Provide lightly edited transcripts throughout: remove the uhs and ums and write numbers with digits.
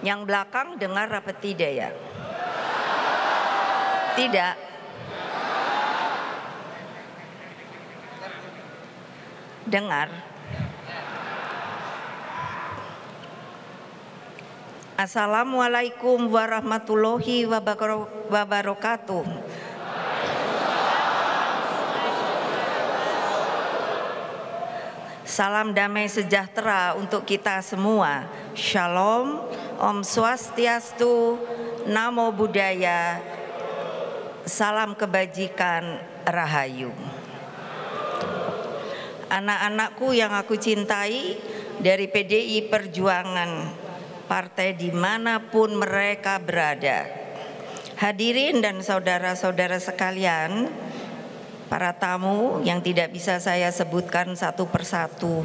Yang belakang dengar apa tidak ya? Tidak. Dengar. Assalamualaikum warahmatullahi wabarakatuh. Salam damai sejahtera untuk kita semua. Shalom, Om Swastiastu, Namo Buddhaya, salam kebajikan, Rahayu. Anak-anakku yang aku cintai dari PDI Perjuangan, partai dimanapun mereka berada. Hadirin dan saudara-saudara sekalian, para tamu yang tidak bisa saya sebutkan satu persatu.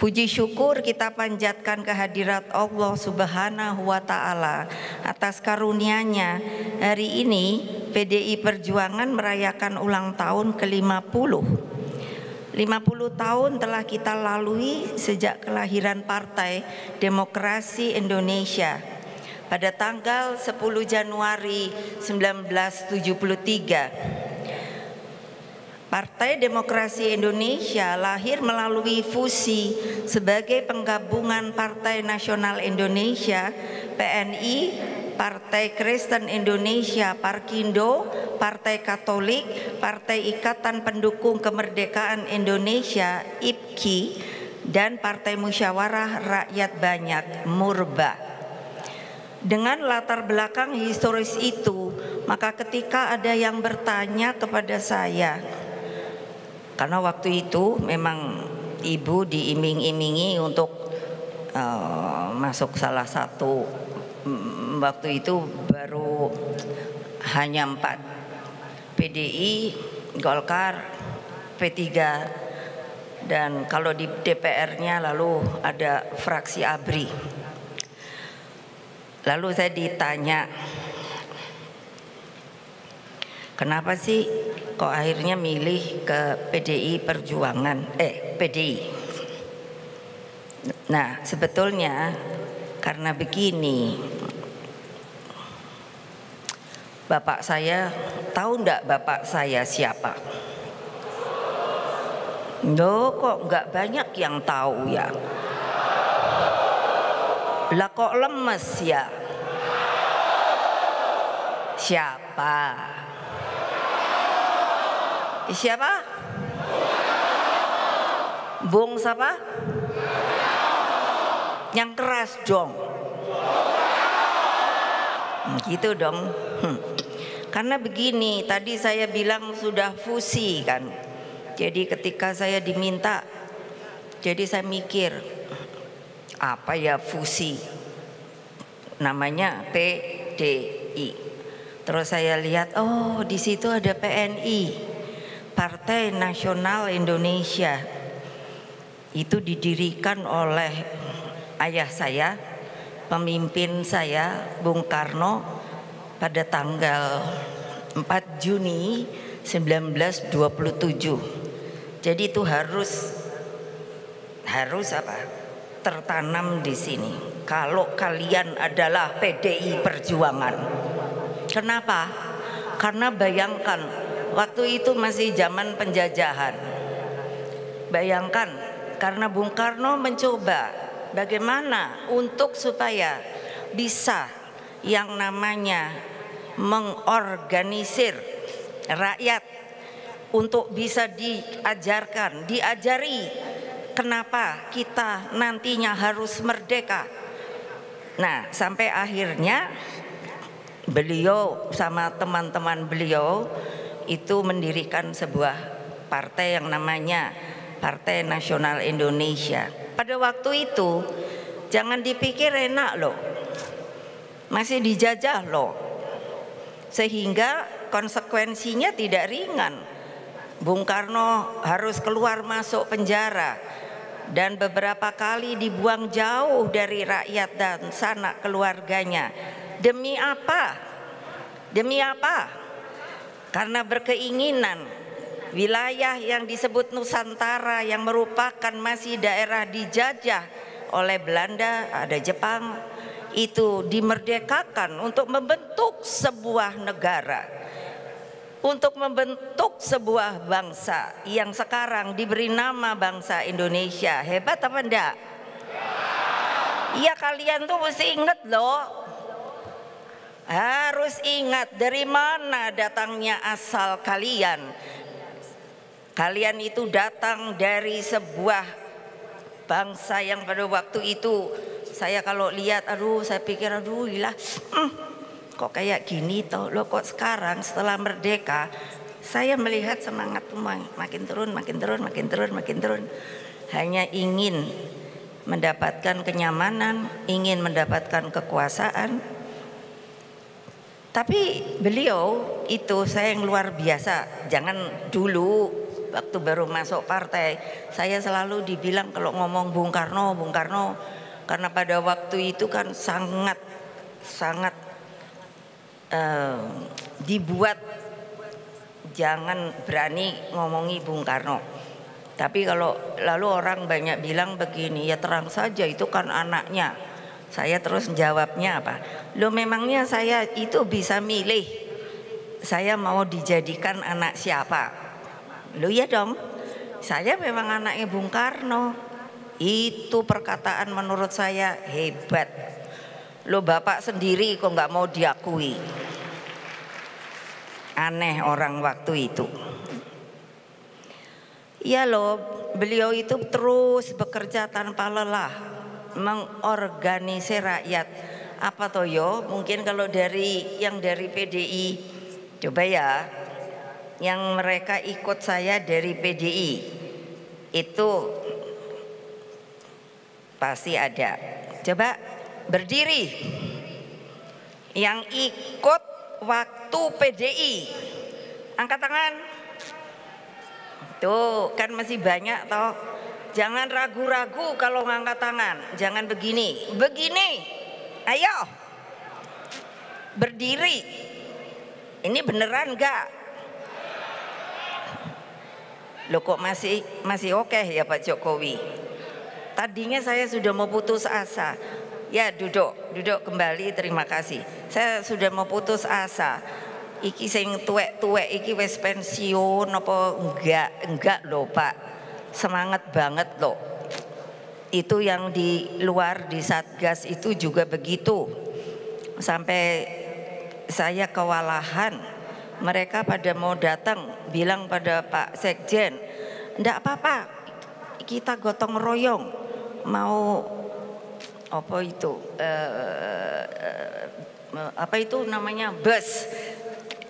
Puji syukur kita panjatkan kehadirat Allah Subhanahu wa Ta'ala atas karunia-Nya. Hari ini PDI Perjuangan merayakan ulang tahun ke-50. 50 tahun telah kita lalui sejak kelahiran Partai Demokrasi Indonesia pada tanggal 10 Januari 1973. Partai Demokrasi Indonesia lahir melalui fusi sebagai penggabungan Partai Nasional Indonesia (PNI), Partai Kristen Indonesia (Parkindo), Partai Katolik, Partai Ikatan Pendukung Kemerdekaan Indonesia (IPKI), dan Partai Musyawarah Rakyat Banyak (Murba). Dengan latar belakang historis itu, maka ketika ada yang bertanya kepada saya, karena waktu itu memang ibu diiming-imingi untuk masuk salah satu, waktu itu baru hanya 4, PDI, Golkar, P3, dan kalau di DPR-nya lalu ada fraksi ABRI. Lalu saya ditanya, kenapa sih kok akhirnya milih ke PDI Perjuangan, PDI? Nah, sebetulnya karena begini, bapak saya, tahu enggak bapak saya siapa? Loh, kok enggak banyak yang tahu ya? Lah kok lemes ya? Siapa? Siapa? Bung siapa? Yang keras dong. Gitu dong. Karena begini, tadi saya bilang sudah fusi kan. Jadi ketika saya diminta, jadi saya mikir, apa ya fusi? Namanya PDI. Terus saya lihat, oh di situ ada PNI, Partai Nasional Indonesia. Itu didirikan oleh ayah saya, pemimpin saya, Bung Karno, pada tanggal 4 Juni 1927. Jadi itu harus apa? Tertanam di sini. Kalau kalian adalah PDI Perjuangan. Kenapa? Karena bayangkan waktu itu masih zaman penjajahan. Bayangkan, karena Bung Karno mencoba bagaimana untuk supaya bisa yang namanya mengorganisir rakyat untuk bisa diajari kenapa kita nantinya harus merdeka. Nah, sampai akhirnya beliau sama teman-teman beliau itu mendirikan sebuah partai yang namanya Partai Nasional Indonesia. Pada waktu itu jangan dipikir enak loh, masih dijajah loh, sehingga konsekuensinya tidak ringan. Bung Karno harus keluar masuk penjara dan beberapa kali dibuang jauh dari rakyat dan sanak keluarganya. Demi apa? Demi apa? Karena berkeinginan wilayah yang disebut Nusantara yang merupakan masih daerah dijajah oleh Belanda, ada Jepang, itu dimerdekakan untuk membentuk sebuah negara, untuk membentuk sebuah bangsa yang sekarang diberi nama bangsa Indonesia. Hebat apa enggak? Ya, kalian tuh mesti ingat loh, harus ingat dari mana datangnya asal kalian. Kalian itu datang dari sebuah bangsa yang pada waktu itu saya kalau lihat, saya pikir ilah, kok kayak gini toh. Loh kok sekarang setelah merdeka saya melihat semangat makin turun, makin turun, makin turun, makin turun. Hanya ingin mendapatkan kenyamanan, ingin mendapatkan kekuasaan. Tapi beliau itu saya yang luar biasa. Jangan dulu waktu baru masuk partai saya selalu dibilang kalau ngomong Bung Karno, Bung Karno, karena pada waktu itu kan sangat dibuat jangan berani ngomongi Bung Karno. Tapi kalau lalu orang banyak bilang begini, ya terang saja itu kan anaknya. Saya terus jawabnya apa? Loh memangnya saya itu bisa milih saya mau dijadikan anak siapa? Loh ya dong, saya memang anaknya Bung Karno. Itu perkataan menurut saya hebat. Loh bapak sendiri kok nggak mau diakui. Aneh orang waktu itu. Ya loh, beliau itu terus bekerja tanpa lelah mengorganisir rakyat. Apa toh yo? Mungkin kalau dari PDI, coba ya, yang mereka ikut saya dari PDI itu pasti ada. Coba berdiri yang ikut waktu PDI, angkat tangan. Tuh kan masih banyak toh. Jangan ragu-ragu kalau ngangkat tangan. Jangan begini. Ayo berdiri. Ini beneran enggak? Loh kok masih oke ya Pak Jokowi? Tadinya saya sudah mau putus asa. Ya duduk kembali, terima kasih. Saya sudah mau putus asa. Iki sing tuwek-tuwek iki wis pensiun apa enggak loh Pak. Semangat banget loh. Itu yang di luar di Satgas itu juga begitu. Sampai saya kewalahan. Mereka pada mau datang bilang pada Pak Sekjen, enggak apa-apa, kita gotong royong mau apa itu namanya bus,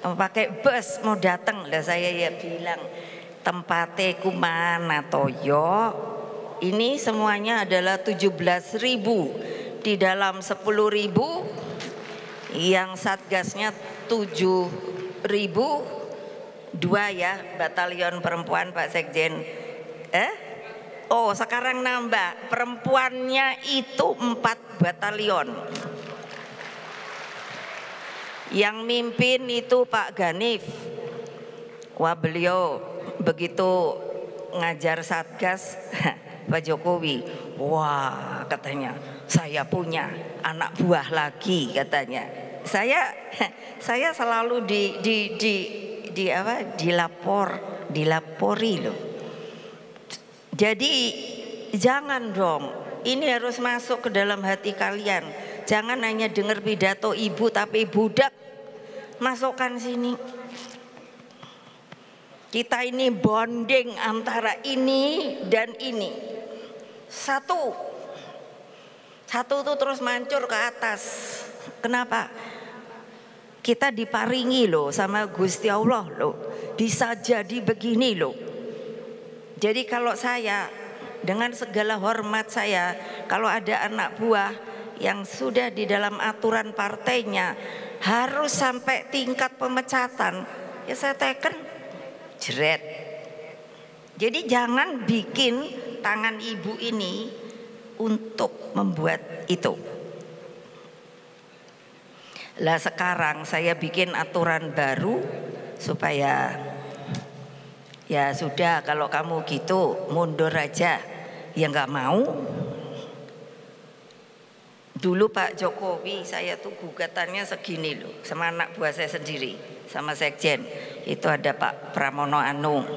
pakai bus mau datang. Lah saya ya bilang tempatnya kumana toyo, ini semuanya adalah 17.000 di dalam 10.000, yang Satgasnya 7.000, 2 ya batalion perempuan Pak Sekjen. Oh sekarang nambah, perempuannya itu 4 batalion. Yang mimpin itu Pak Ganif. Wah beliau begitu ngajar Satgas Pak Jokowi, wah katanya saya punya anak buah lagi katanya. Saya selalu dilapori loh. Jadi jangan dong, ini harus masuk ke dalam hati kalian. Jangan hanya dengar pidato ibu tapi budak, masukkan sini. Kita ini bonding antara ini dan ini. Satu tuh terus mancur ke atas. Kenapa? Kita diparingi loh sama Gusti Allah loh, bisa jadi begini loh. Jadi kalau saya dengan segala hormat saya, kalau ada anak buah yang sudah di dalam aturan partainya harus sampai tingkat pemecatan, ya saya teken jeret. Jadi jangan bikin tangan ibu ini untuk membuat itu. Lah sekarang saya bikin aturan baru supaya ya sudah, kalau kamu gitu mundur aja. Ya nggak mau. Dulu Pak Jokowi saya tuh gugatannya segini loh, sama anak buah saya sendiri, sama sekjen. Itu ada Pak Pramono Anung.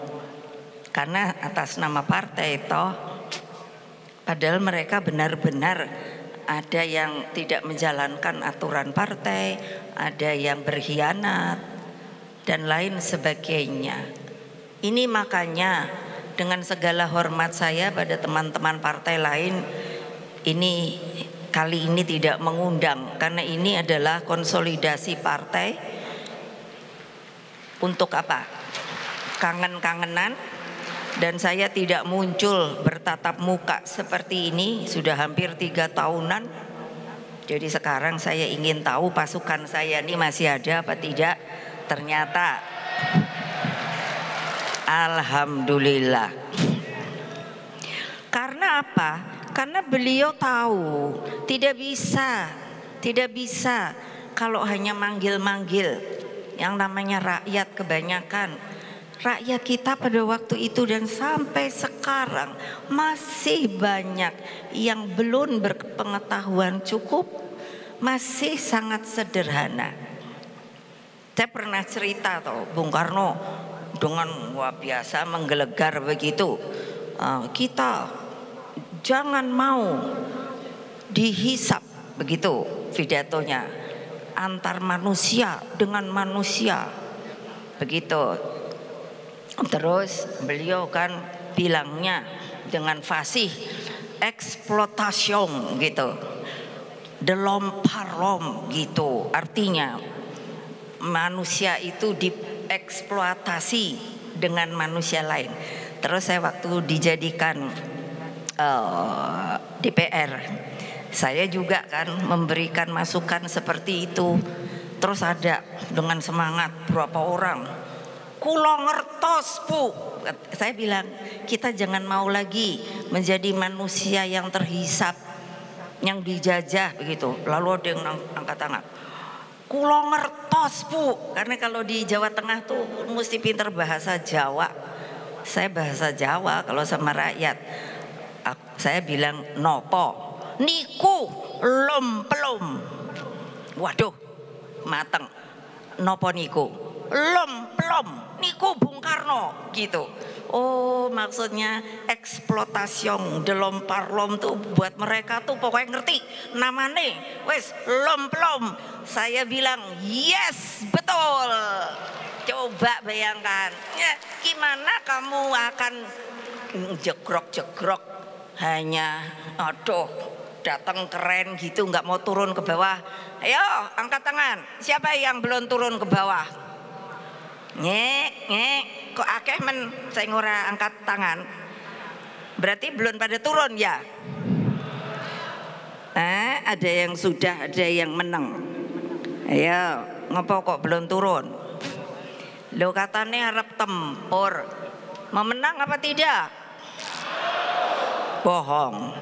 Karena atas nama partai toh, padahal mereka benar-benar ada yang tidak menjalankan aturan partai, ada yang berkhianat dan lain sebagainya. Ini makanya dengan segala hormat saya pada teman-teman partai lain, ini kali ini tidak mengundang karena ini adalah konsolidasi partai untuk apa? Kangen-kangenan, dan saya tidak muncul bertatap muka seperti ini sudah hampir 3 tahunan. Jadi sekarang saya ingin tahu pasukan saya ini masih ada apa tidak. Ternyata alhamdulillah. Karena apa? Karena beliau tahu tidak bisa kalau hanya manggil-manggil yang namanya rakyat kebanyakan. Rakyat kita pada waktu itu dan sampai sekarang masih banyak yang belum berpengetahuan cukup, masih sangat sederhana. Saya pernah cerita Bung Karno dengan wah biasa menggelegar begitu. Kita jangan mau dihisap begitu pidatonya, antar manusia dengan manusia begitu. Terus beliau kan bilangnya dengan fasih eksploitasi gitu, delom parlom gitu, artinya manusia itu dieksploitasi dengan manusia lain. Terus saya waktu dijadikan DPR, saya juga kan memberikan masukan seperti itu. Terus ada dengan semangat berapa orang, kulo ngertos Bu. Saya bilang kita jangan mau lagi menjadi manusia yang terhisap, yang dijajah begitu. Lalu ada yang angkat tangan, kulo ngertos Bu. Karena kalau di Jawa Tengah tuh mesti pinter bahasa Jawa. Saya bahasa Jawa kalau sama rakyat. Saya bilang nopo niku lom-pelom. Waduh mateng, nopo niku lom-pelom niku Bung Karno gitu. Oh maksudnya eksploitasi delom parlom tuh buat mereka tuh pokoknya ngerti namanya wes lom-pelom. Saya bilang yes betul. Coba bayangkan ya, gimana kamu akan jegrok-jegrok hanya aduh datang keren gitu nggak mau turun ke bawah. Ayo angkat tangan, siapa yang belum turun ke bawah? Nyek kok akeh men saya ngora angkat tangan, berarti belum pada turun ya. Ada yang sudah, ada yang menang. Ayo ngopo kok belum turun? Lo katanya harap tempur, mau menang apa tidak? Bohong.